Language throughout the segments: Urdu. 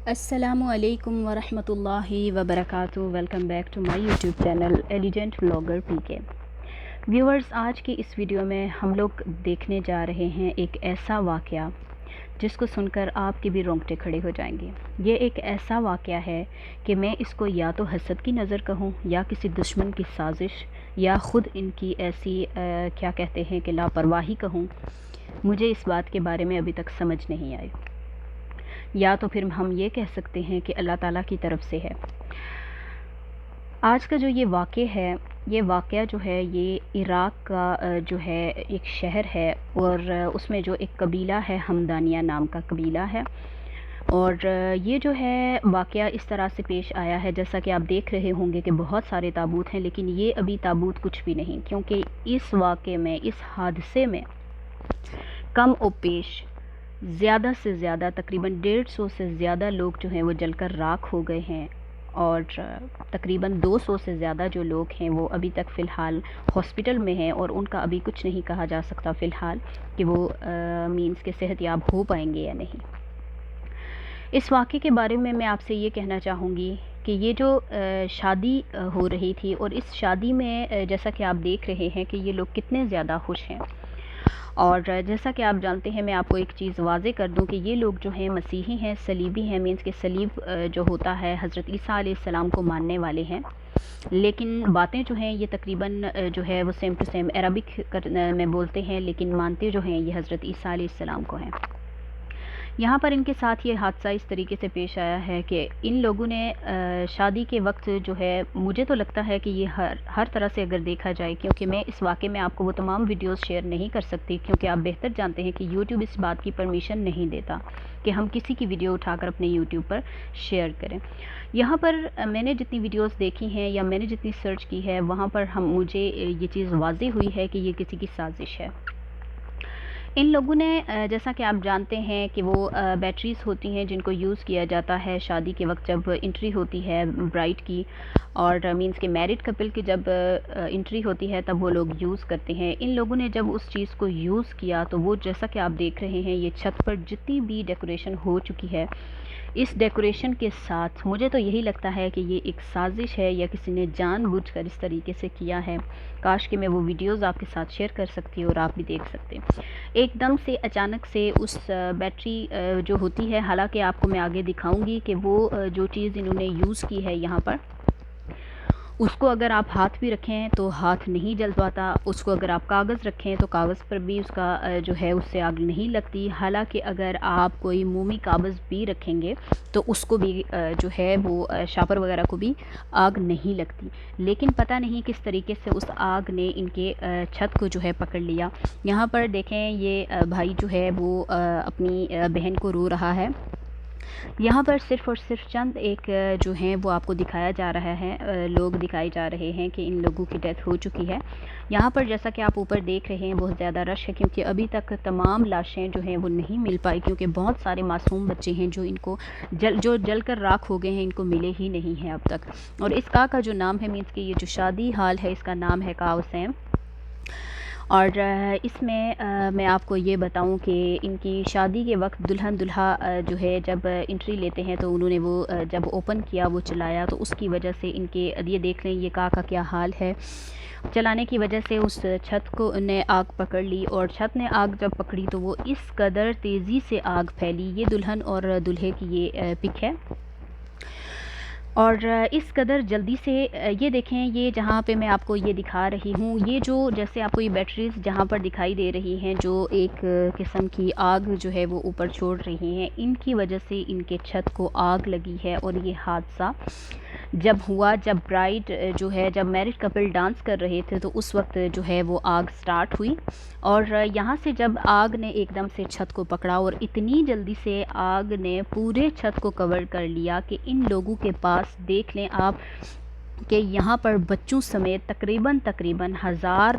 السلام علیکم ورحمۃ اللہ وبرکاتہ۔ Welcome back to my YouTube channel elegant blogger P K. Viewers, آج کی اس ویڈیو میں ہم لوگ دیکھنے جا رہے ہیں ایک ایسا واقعہ جس کو سن کر آپ کے بھی رونگٹے کھڑے ہو جائیں گے۔ یہ ایک ایسا واقعہ ہے کہ میں اس کو یا تو حسد کی نظر کہوں، یا کسی دشمن کی سازش، یا خود ان کی ایسی کیا کہتے ہیں کہ لاپرواہی کہوں۔ مجھے اس بات کے بارے میں ابھی تک سمجھ نہیں آئی، یا تو پھر ہم یہ کہہ سکتے ہیں کہ اللہ تعالیٰ کی طرف سے ہے۔ آج کا جو یہ واقعہ جو ہے یہ عراق کا جو ہے ایک شہر ہے، اور اس میں جو ایک قبیلہ ہے، ہمدانیہ نام کا قبیلہ ہے، اور یہ جو ہے واقعہ اس طرح سے پیش آیا ہے جیسا کہ آپ دیکھ رہے ہوں گے کہ بہت سارے تابوت ہیں، لیکن یہ ابھی تابوت کچھ بھی نہیں، کیونکہ اس واقعے میں، اس حادثے میں کم و بیش زیادہ سے زیادہ تقریباً 150 سے زیادہ لوگ جو ہیں وہ جل کر راکھ ہو گئے ہیں، اور تقریباً 200 سے زیادہ جو لوگ ہیں وہ ابھی تک فی الحال ہاسپٹل میں ہیں، اور ان کا ابھی کچھ نہیں کہا جا سکتا فی الحال کہ وہ مینس کے صحت یاب ہو پائیں گے یا نہیں۔ اس واقعے کے بارے میں آپ سے یہ کہنا چاہوں گی کہ یہ جو شادی ہو رہی تھی، اور اس شادی میں جیسا کہ آپ دیکھ رہے ہیں کہ یہ لوگ کتنے زیادہ خوش ہیں، اور جیسا کہ آپ جانتے ہیں، میں آپ کو ایک چیز واضح کر دوں کہ یہ لوگ جو ہیں مسیحی ہیں، صلیبی ہیں، مینس کہ صلیب جو ہوتا ہے حضرت عیسیٰ علیہ السلام کو ماننے والے ہیں، لیکن باتیں جو ہیں یہ تقریباً جو ہے وہ سیم ٹو سیم عربک میں بولتے ہیں، لیکن مانتے جو ہیں یہ حضرت عیسیٰ علیہ السلام کو ہیں۔ یہاں پر ان کے ساتھ یہ حادثہ اس طریقے سے پیش آیا ہے کہ ان لوگوں نے شادی کے وقت جو ہے، مجھے تو لگتا ہے کہ یہ ہر طرح سے اگر دیکھا جائے، کیونکہ میں اس واقعے میں آپ کو وہ تمام ویڈیوز شیئر نہیں کر سکتی، کیونکہ آپ بہتر جانتے ہیں کہ یوٹیوب اس بات کی پرمیشن نہیں دیتا کہ ہم کسی کی ویڈیو اٹھا کر اپنے یوٹیوب پر شیئر کریں۔ یہاں پر میں نے جتنی ویڈیوز دیکھی ہیں یا میں نے جتنی سرچ کی ہے، وہاں پر مجھے یہ چیز واضح ہوئی ہے کہ یہ کسی کی سازش ہے۔ ان لوگوں نے جیسا کہ آپ جانتے ہیں کہ وہ بیٹریز ہوتی ہیں جن کو یوز کیا جاتا ہے شادی کے وقت جب انٹری ہوتی ہے برائڈ کی، اور مینس کہ میرڈ کپل کی جب انٹری ہوتی ہے تب وہ لوگ یوز کرتے ہیں۔ ان لوگوں نے جب اس چیز کو یوز کیا تو وہ جیسا کہ آپ دیکھ رہے ہیں، یہ چھت پر جتنی بھی ڈیکوریشن ہو چکی ہے، اس ڈیکوریشن کے ساتھ مجھے تو یہی لگتا ہے کہ یہ ایک سازش ہے، یا کسی نے جان بوجھ کر اس طریقے سے کیا ہے۔ کاش کہ میں وہ ویڈیوز آپ کے ساتھ شیئر کر سکتی اور آپ بھی دیکھ سکتے۔ ایک دم سے اچانک سے اس بیٹری جو ہوتی ہے، حالانکہ آپ کو میں آگے دکھاؤں گی کہ وہ جو چیز انہوں نے یوز کی ہے یہاں پر، اس کو اگر آپ ہاتھ بھی رکھیں تو ہاتھ نہیں جل پاتا، اس کو اگر آپ کاغذ رکھیں تو کاغذ پر بھی اس کا جو ہے اس سے آگ نہیں لگتی، حالانکہ اگر آپ کوئی مومی کاغذ بھی رکھیں گے تو اس کو بھی جو ہے وہ شاپر وغیرہ کو بھی آگ نہیں لگتی، لیکن پتہ نہیں کس طریقے سے اس آگ نے ان کے چھت کو جو ہے پکڑ لیا۔ یہاں پر دیکھیں، یہ بھائی جو ہے وہ اپنی بہن کو رو رہا ہے۔ یہاں پر صرف اور صرف چند ایک جو ہیں وہ آپ کو دکھایا جا رہا ہے، لوگ دکھائے جا رہے ہیں کہ ان لوگوں کی ڈیتھ ہو چکی ہے۔ یہاں پر جیسا کہ آپ اوپر دیکھ رہے ہیں بہت زیادہ رش ہے، کیونکہ ابھی تک تمام لاشیں جو ہیں وہ نہیں مل پائی، کیونکہ بہت سارے معصوم بچے ہیں جو ان کو جل کر راکھ ہو گئے ہیں، ان کو ملے ہی نہیں ہیں اب تک۔ اور اس کا جو نام ہے، مینس کہ یہ جو شادی ہال ہے، اس کا نام ہے کاوسیم۔ اور اس میں آپ کو یہ بتاؤں کہ ان کی شادی کے وقت دلہن دلہا جو ہے جب انٹری لیتے ہیں تو انہوں نے وہ جب اوپن کیا، وہ چلایا، تو اس کی وجہ سے ان کے یہ دیکھ لیں یہ کا کیا حال ہے۔ چلانے کی وجہ سے اس چھت کو نے آگ پکڑ لی، اور چھت نے آگ جب پکڑی تو وہ اس قدر تیزی سے آگ پھیلی۔ یہ دلہن اور دلہے کی یہ پک ہے، اور اس قدر جلدی سے یہ دیکھیں، یہ جہاں پہ میں آپ کو یہ دکھا رہی ہوں، یہ جو جیسے آپ کو یہ بیٹریز جہاں پر دکھائی دے رہی ہیں، جو ایک قسم کی آگ جو ہے وہ اوپر چھوڑ رہی ہیں، ان کی وجہ سے ان کے چھت کو آگ لگی ہے۔ اور یہ حادثہ جب ہوا، جب برائڈ جو ہے، جب میرڈ کپل ڈانس کر رہے تھے تو اس وقت جو ہے وہ آگ سٹارٹ ہوئی، اور یہاں سے جب آگ نے ایک دم سے چھت کو پکڑا، اور اتنی جلدی سے آگ نے پورے چھت کو کور کر لیا کہ ان لوگوں کے پاس دیکھ لیں آپ کہ یہاں پر بچوں سمیت تقریباً 1000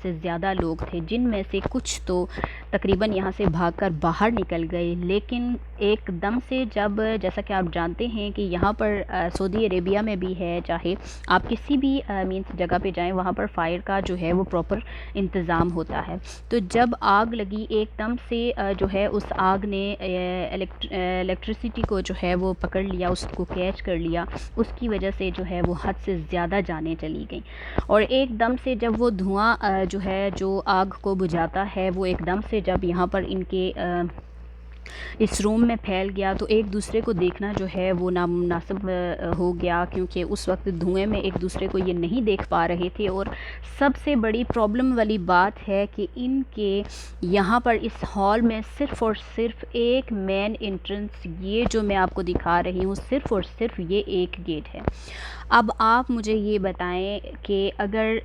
سے زیادہ لوگ تھے، جن میں سے کچھ تو تقریباً یہاں سے بھاگ کر باہر نکل گئے، لیکن ایک دم سے جب جیسا کہ آپ جانتے ہیں کہ یہاں پر سعودی عربیہ میں بھی ہے، چاہے آپ کسی بھی مینس جگہ پہ جائیں وہاں پر فائر کا جو ہے وہ پراپر انتظام ہوتا ہے۔ تو جب آگ لگی ایک دم سے جو ہے اس آگ نے الیکٹریسٹی کو جو ہے وہ پکڑ لیا، اس کو کیچ کر لیا، اس کی وجہ سے جو ہے وہ حد سے زیادہ جانیں چلی گئیں۔ اور ایک دم سے جب وہ دھواں جو ہے جو آگ کو بجھاتا ہے وہ ایک دم سے جب یہاں پر ان کے اس روم میں پھیل گیا تو ایک دوسرے کو دیکھنا جو ہے وہ نامناسب ہو گیا، کیونکہ اس وقت دھوئیں میں ایک دوسرے کو یہ نہیں دیکھ پا رہے تھے۔ اور سب سے بڑی پرابلم والی بات ہے کہ ان کے یہاں پر اس ہال میں صرف اور صرف ایک مین انٹرنس، یہ جو میں آپ کو دکھا رہی ہوں، صرف اور صرف یہ ایک گیٹ ہے۔ اب آپ مجھے یہ بتائیں کہ اگر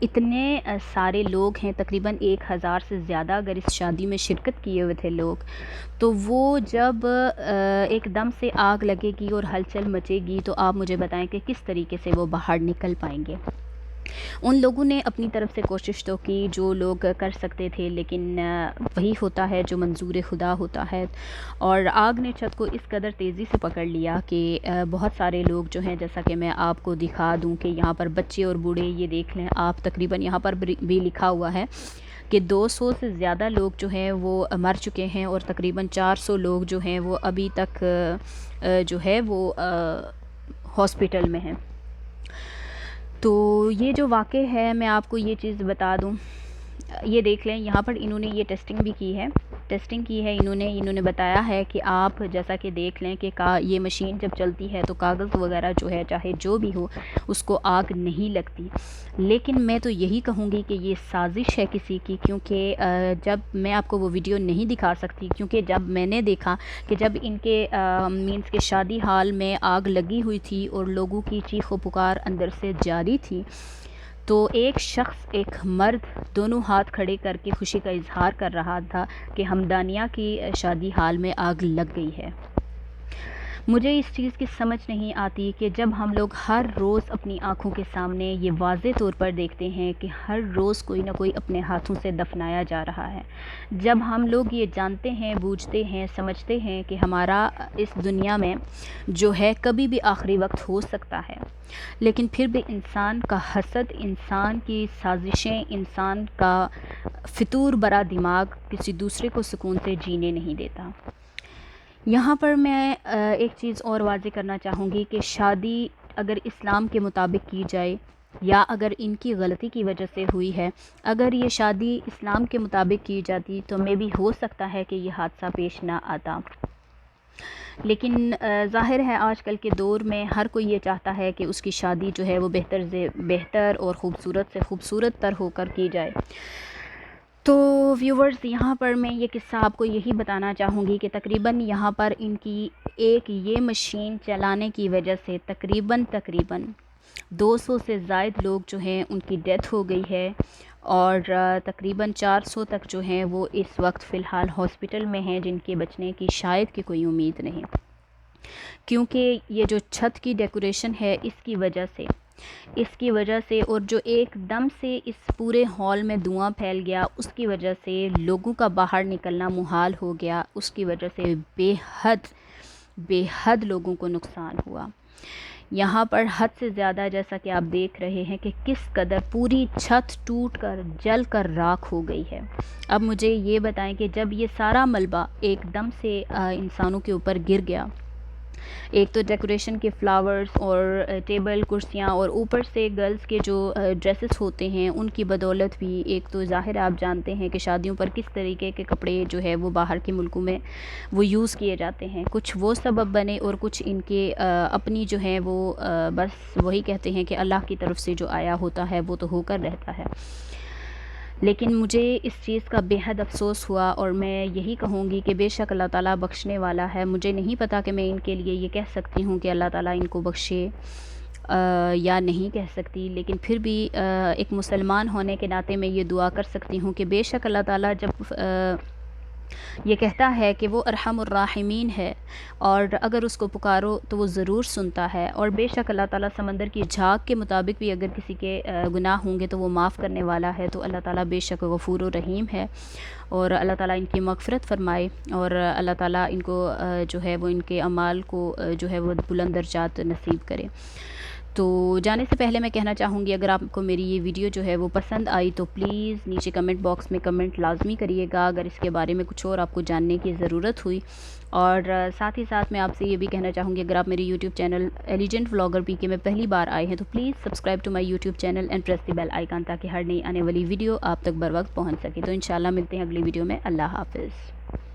اتنے سارے لوگ ہیں، تقریباً 1000 سے زیادہ اگر اس شادی میں شرکت کیے ہوئے تھے لوگ، تو وہ جب ایک دم سے آگ لگے گی اور ہلچل مچے گی تو آپ مجھے بتائیں کہ کس طریقے سے وہ باہر نکل پائیں گے۔ ان لوگوں نے اپنی طرف سے کوشش تو کی جو لوگ کر سکتے تھے، لیکن وہی ہوتا ہے جو منظور خدا ہوتا ہے، اور آگ نے چھت کو اس قدر تیزی سے پکڑ لیا کہ بہت سارے لوگ جو ہیں، جیسا کہ میں آپ کو دکھا دوں کہ یہاں پر بچے اور بوڑھے، یہ دیکھ لیں آپ، تقریباً یہاں پر بھی لکھا ہوا ہے کہ 200 سے زیادہ لوگ جو ہیں وہ مر چکے ہیں، اور تقریباً 400 لوگ جو ہیں وہ ابھی تک جو ہے وہ ہاسپٹل میں ہیں۔ تو یہ جو واقع ہے، میں آپ کو یہ چیز بتا دوں، یہ دیکھ لیں یہاں پر انہوں نے یہ ٹیسٹنگ بھی کی ہے، انہوں نے بتایا ہے کہ آپ جیسا کہ دیکھ لیں کہ یہ مشین جب چلتی ہے تو کاغذ وغیرہ جو ہے چاہے جو بھی ہو اس کو آگ نہیں لگتی، لیکن میں تو یہی کہوں گی کہ یہ سازش ہے کسی کی، کیونکہ جب میں آپ کو وہ ویڈیو نہیں دکھا سکتی، کیونکہ جب میں نے دیکھا کہ جب ان کے مینس کے شادی ہال میں آگ لگی ہوئی تھی اور لوگوں کی چیخ و پکار اندر سے جاری تھی، تو ایک شخص، ایک مرد دونوں ہاتھ کھڑے کر کے خوشی کا اظہار کر رہا تھا کہ ہمدانیہ کی شادی ہال میں آگ لگ گئی ہے۔ مجھے اس چیز کی سمجھ نہیں آتی کہ جب ہم لوگ ہر روز اپنی آنکھوں کے سامنے یہ واضح طور پر دیکھتے ہیں کہ ہر روز کوئی نہ کوئی اپنے ہاتھوں سے دفنایا جا رہا ہے، جب ہم لوگ یہ جانتے ہیں، بوجھتے ہیں، سمجھتے ہیں کہ ہمارا اس دنیا میں جو ہے کبھی بھی آخری وقت ہو سکتا ہے، لیکن پھر بھی انسان کا حسد، انسان کی سازشیں، انسان کا فطور برا دماغ کسی دوسرے کو سکون سے جینے نہیں دیتا۔ یہاں پر میں ایک چیز اور واضح کرنا چاہوں گی کہ شادی اگر اسلام کے مطابق کی جائے، یا اگر ان کی غلطی کی وجہ سے ہوئی ہے، اگر یہ شادی اسلام کے مطابق کی جاتی تو میں بھی ہو سکتا ہے کہ یہ حادثہ پیش نہ آتا، لیکن ظاہر ہے آج کل کے دور میں ہر کوئی یہ چاہتا ہے کہ اس کی شادی جو ہے وہ بہتر سے بہتر اور خوبصورت سے خوبصورت تر ہو کر کی جائے۔ تو ویورز، یہاں پر میں یہ قصہ آپ کو یہی بتانا چاہوں گی کہ تقریباً یہاں پر ان کی ایک یہ مشین چلانے کی وجہ سے تقریباً 200 سے زائد لوگ جو ہیں ان کی ڈیتھ ہو گئی ہے، اور تقریباً 400 تک جو ہیں وہ اس وقت فی الحال ہاسپٹل میں ہیں، جن کے بچنے کی شاید کہ کوئی امید نہیں، کیونکہ یہ جو چھت کی ڈیکوریشن ہے اس کی وجہ سے اور جو ایک دم سے اس پورے ہال میں دھواں پھیل گیا، اس کی وجہ سے لوگوں کا باہر نکلنا محال ہو گیا، اس کی وجہ سے بے حد لوگوں کو نقصان ہوا۔ یہاں پر حد سے زیادہ، جیسا کہ آپ دیکھ رہے ہیں کہ کس قدر پوری چھت ٹوٹ کر جل کر راکھ ہو گئی ہے۔ اب مجھے یہ بتائیں کہ جب یہ سارا ملبہ ایک دم سے انسانوں کے اوپر گر گیا، ایک تو ڈیکوریشن کے فلاورز اور ٹیبل کرسیاں، اور اوپر سے گرلز کے جو ڈریسز ہوتے ہیں ان کی بدولت بھی، ایک تو ظاہر آپ جانتے ہیں کہ شادیوں پر کس طریقے کے کپڑے جو ہے وہ باہر کے ملکوں میں وہ یوز کیے جاتے ہیں، کچھ وہ سبب بنے اور کچھ ان کے اپنی جو ہے وہ بس وہی کہتے ہیں کہ اللہ کی طرف سے جو آیا ہوتا ہے وہ تو ہو کر رہتا ہے۔ لیکن مجھے اس چیز کا بے حد افسوس ہوا، اور میں یہی کہوں گی کہ بے شک اللہ تعالیٰ بخشنے والا ہے۔ مجھے نہیں پتا کہ میں ان کے لیے یہ کہہ سکتی ہوں کہ اللہ تعالیٰ ان کو بخشے یا نہیں کہہ سکتی، لیکن پھر بھی ایک مسلمان ہونے کے ناطے میں یہ دعا کر سکتی ہوں کہ بے شک اللہ تعالیٰ جب یہ کہتا ہے کہ وہ ارحم الراحمین ہے، اور اگر اس کو پکارو تو وہ ضرور سنتا ہے، اور بے شک اللہ تعالیٰ سمندر کی جھاگ کے مطابق بھی اگر کسی کے گناہ ہوں گے تو وہ معاف کرنے والا ہے۔ تو اللہ تعالیٰ بے شک غفور و رحیم ہے، اور اللہ تعالیٰ ان کی مغفرت فرمائے، اور اللہ تعالیٰ ان کو جو ہے وہ ان کے اعمال کو جو ہے وہ بلند درجات نصیب کرے۔ تو جانے سے پہلے میں کہنا چاہوں گی، اگر آپ کو میری یہ ویڈیو جو ہے وہ پسند آئی تو پلیز نیچے کمنٹ باکس میں کمنٹ لازمی کریے گا اگر اس کے بارے میں کچھ اور آپ کو جاننے کی ضرورت ہوئی، اور ساتھ ہی ساتھ میں آپ سے یہ بھی کہنا چاہوں گی، اگر آپ میرے YouTube channel elegant vlogger P K میں پہلی بار آئے ہیں تو please subscribe to my YouTube channel and press the bell icon, تاکہ ہر نئی آنے والی ویڈیو آپ تک بر وقت پہنچ سکے۔ تو انشاءاللہ ملتے ہیں اگلی ویڈیو میں۔ اللہ حافظ۔